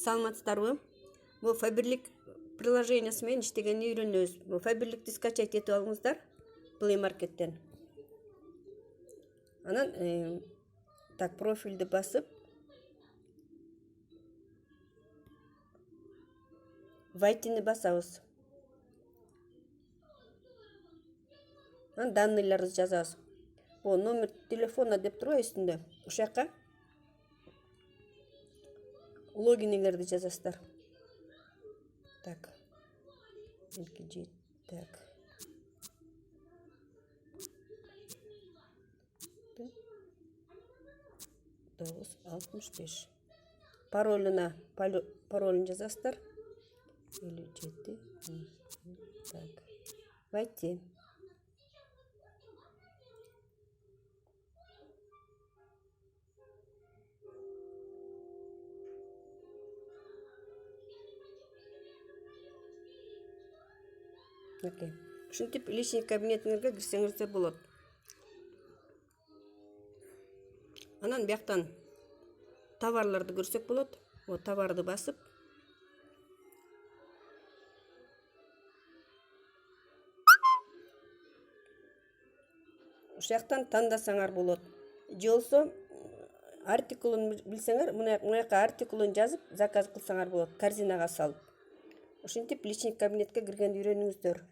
Саламатсыздарбы? Бул Фаберлик приложениясы менен иштегенди үйрөнөбүз. Бул Фаберликти скачать этип алыңыздар Play Market'тен. Анан так профилди басып Вайтини басабыз. Анан данныйларды жазабыз. Бул номер телефона деп турбайбы үстүндө. Ушул жака логиниңерди жазасыздар. Так. Так. 965. Паролун жазасыздар. 57. Так. Войти. Окей. Ушинтип личный кабинетиңерге кирсеңиздер болот. Анан бияктан товарларды көрсөк болот. Вот товарды басып. Ушул жактан тандасаңар болот. Же болсо артикулун билсеңер, мынаяка артикулун жазып, заказ кылсаңар болот, корзинага салып. Ушинтип личный кабинетке киргенди үйрөнүңүздөр.